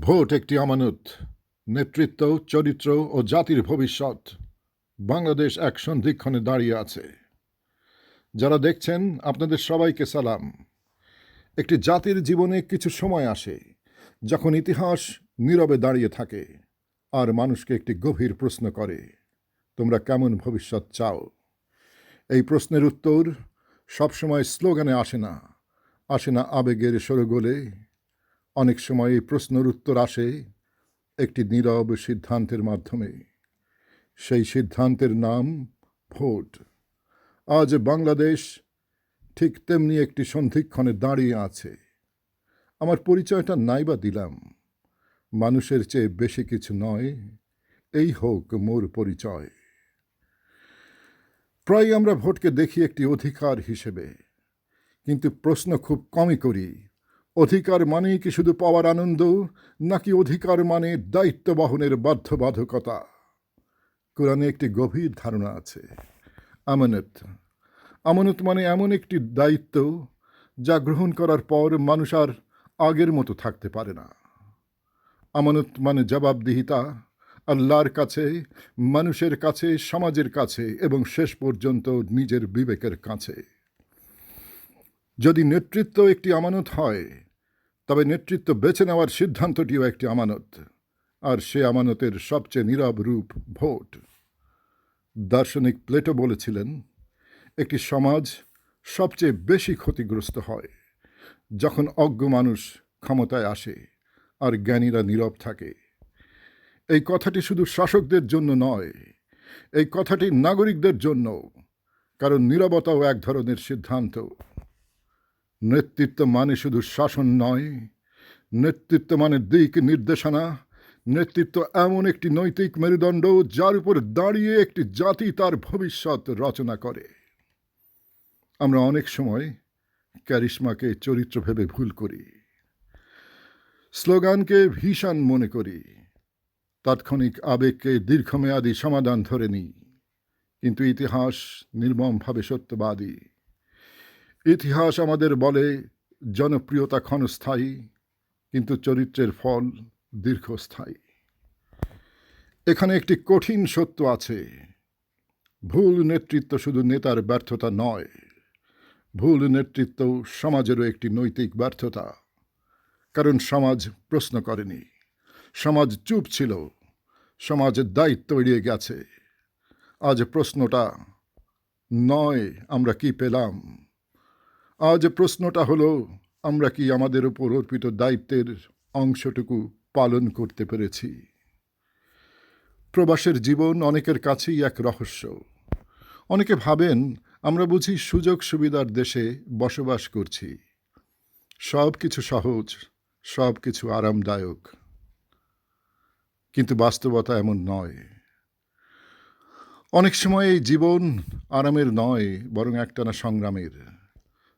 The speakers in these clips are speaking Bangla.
ভোট একটি আমানত। নেতৃত্ব, চরিত্র ও জাতির ভবিষ্যৎ। বাংলাদেশ এক সন্ধিক্ষণে দাঁড়িয়ে আছে। যারা দেখছেন, আপনাদের সবাইকে সালাম। একটি জাতির জীবনে কিছু সময় আসে যখন ইতিহাস নীরবে দাঁড়িয়ে থাকে আর মানুষকে একটি গভীর প্রশ্ন করে, তোমরা কেমন ভবিষ্যৎ চাও? এই প্রশ্নের উত্তর সবসময় স্লোগানে আসে না আবেগের সরগোলে। অনেক সময় এই প্রশ্নের উত্তর আসে একটি নীরব সিদ্ধান্তের মাধ্যমে। সেই সিদ্ধান্তের নাম ভোট। আজ বাংলাদেশ ঠিক তেমনি একটি সন্ধিক্ষণে দাঁড়িয়ে আছে। আমার পরিচয়টা নাইবা দিলাম, মানুষের চেয়ে বেশি কিছু নয়, এই হোক মোর পরিচয়। প্রায় আমরা ভোটকে দেখি একটি অধিকার হিসেবে, কিন্তু প্রশ্ন খুব কমই করি, অধিকার মানেই কি শুধু পাওয়ার আনন্দ, নাকি অধিকার মানে দায়িত্ব বহনের বাধ্যবাধকতা? কোরআনে একটি গভীর ধারণা আছে, আমানত। আমানত মানে এমন একটি দায়িত্ব যা গ্রহণ করার পর মানুষ আর আগের মতো থাকতে পারে না। আমানত মানে জবাবদিহিতা, আল্লাহর কাছে, মানুষের কাছে, সমাজের কাছে এবং শেষ পর্যন্ত নিজের বিবেকের কাছে। যদি নেতৃত্ব একটি আমানত হয়, তবে নেতৃত্ব বেছে নেওয়ার সিদ্ধান্তটিও একটি আমানত, আর সে আমানতের সবচেয়ে নীরব রূপ ভোট। দার্শনিক প্লেটো বলেছিলেন, একটি সমাজ সবচেয়ে বেশি ক্ষতিগ্রস্ত হয় যখন অজ্ঞ মানুষ ক্ষমতায় আসে আর জ্ঞানীরা নীরব থাকে। এই কথাটি শুধু শাসকদের জন্য নয়, এই কথাটি নাগরিকদের জন্য, কারণ নীরবতাও এক ধরনের সিদ্ধান্ত। নেতৃত্ব মানে শুধু শাসন নয়, নেতৃত্ব মানে দিক নির্দেশনা। নেতৃত্ব এমন একটি নৈতিক মেরুদণ্ড যার উপর দাঁড়িয়ে একটি জাতি তার ভবিষ্যৎ রচনা করে। আমরা অনেক সময় ক্যারিশমাকে চরিত্র ভেবে ভুল করি, স্লোগানকে ভীষণ মনে করি, তাৎক্ষণিক আবেগকে দীর্ঘমেয়াদী সমাধান ধরে নিই। কিন্তু ইতিহাস নির্মমভাবে সত্যবাদী। ইতিহাস আমাদের বলে জনপ্রিয়তা ক্ষণস্থায়ী, কিন্তু চরিত্রের ফল দীর্ঘস্থায়ী। এখানে একটি কঠিন সত্য আছে, ভুল নেতৃত্ব শুধু নেতার ব্যর্থতা নয়, ভুল নেতৃত্ব সমাজেরও একটি নৈতিক ব্যর্থতা। কারণ সমাজ প্রশ্ন করেনি, সমাজ চুপ ছিল, সমাজের দায়িত্ব এড়িয়ে গেছে। আজ প্রশ্নটা নয় আমরা কি পেলাম, আজ প্রশ্নটা হলো আমরা কি আমাদের উপর অর্পিত দায়িত্বের অংশটুকু পালন করতে পেরেছি। প্রবাসের জীবন অনেকের কাছেই এক রহস্য। অনেকে ভাবেন আমরা বুঝি সুযোগ সুবিধার দেশে বসবাস করছি, সব কিছু সহজ, সব কিছু আরামদায়ক। কিন্তু বাস্তবতা এমন নয়। অনেক সময় এই জীবন আরামের নয়, বরং একটানা সংগ্রামের।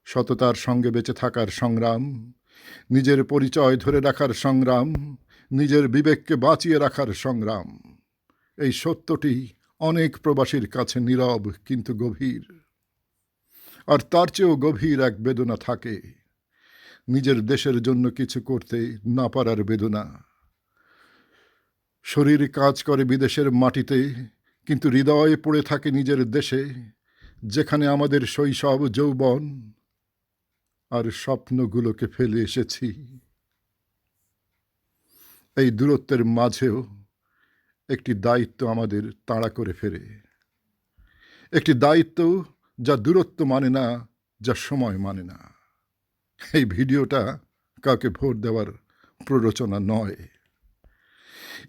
সততার সঙ্গে বেঁচে থাকার সংগ্রাম, নিজের পরিচয় ধরে রাখার সংগ্রাম, নিজের বিবেককে বাঁচিয়ে রাখার সংগ্রাম। এই সত্যটি অনেক প্রবাসীর কাছে নীরব কিন্তু গভীর। আর তার চেয়েও গভীর এক বেদনা থাকে, নিজের দেশের জন্য কিছু করতে না পারার বেদনা। শরীর কাজ করে বিদেশের মাটিতে, কিন্তু হৃদয়ে পড়ে থাকে নিজের দেশে, যেখানে আমাদের শৈশব, যৌবন আর স্বপ্নগুলোকে ফেলে এসেছি। এই দূরত্বের মাঝেও একটি দায়িত্ব আমাদের তাড়া করে ফেরে, একটি দায়িত্ব যা দূরত্ব মানে না, যা সময় মানে না। এই ভিডিওটা কাউকে ভোট দেওয়ার প্ররোচনা নয়,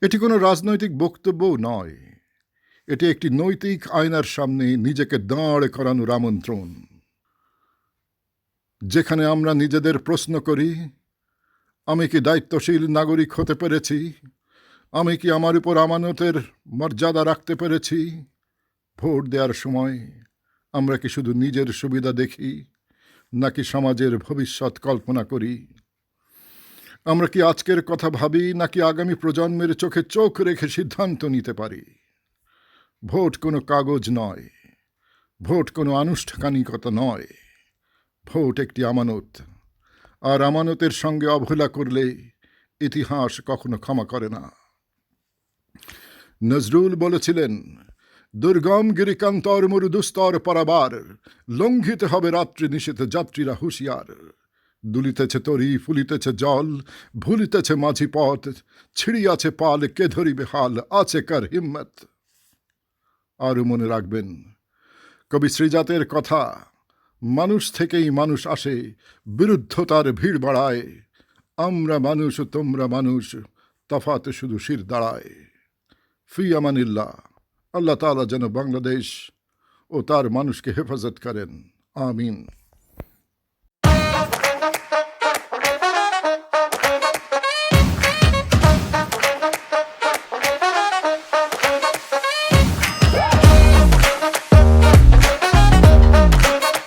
এটি কোনো রাজনৈতিক বক্তব্যও নয়, এটি একটি নৈতিক আয়নার সামনে নিজেকে দাঁড় করানোর আমন্ত্রণ, যেখানে আমরা নিজেদের প্রশ্ন করি, আমি কি দায়িত্বশীল নাগরিক হতে পেরেছি? আমি কি আমার উপর আমানতের মর্যাদা রাখতে পেরেছি? ভোট দেওয়ার সময় আমরা কি শুধু নিজের সুবিধা দেখি, নাকি সমাজের ভবিষ্যৎ কল্পনা করি? আমরা কি আজকের কথা ভাবি, নাকি আগামী প্রজন্মের চোখে চোখ রেখে সিদ্ধান্ত নিতে পারি? ভোট কোনো কাগজ নয়, ভোট কোনো আনুষ্ঠানিকতা নয়, ভোট একটি আমানত। আর আমানতের সঙ্গে অবহেলা করলে ইতিহাস কখনো ক্ষমা করে না। নজরুল বলেছিলেন, দুর্গম গিরিকান্তর মরুদুস্তর পারাবার, লঙ্ঘিতে হবে রাত্রি নিষেধ যাত্রীরা হুঁশিয়ার। দুলিতেছে তরি, ফুলিতেছে জল, ভুলিতেছে মাঝি পথ, ছিড়িয়াছে পাল, কে ধরিবে হাল, আছে কার হিম্মত। আরও মনে রাখবেন, কবি শ্রীজাতের কথা, মানুষ থেকেই মানুষ আসে, বিরুদ্ধতার ভিড় বাড়ায়, আমরা মানুষ তোমরা মানুষ, তফাৎ শুধু শির দাঁড়ায়। ফি আমানিল্লাহ। আল্লাহ তাআলা যেন বাংলাদেশ ও তার মানুষকে হেফাজত করেন। আমিন।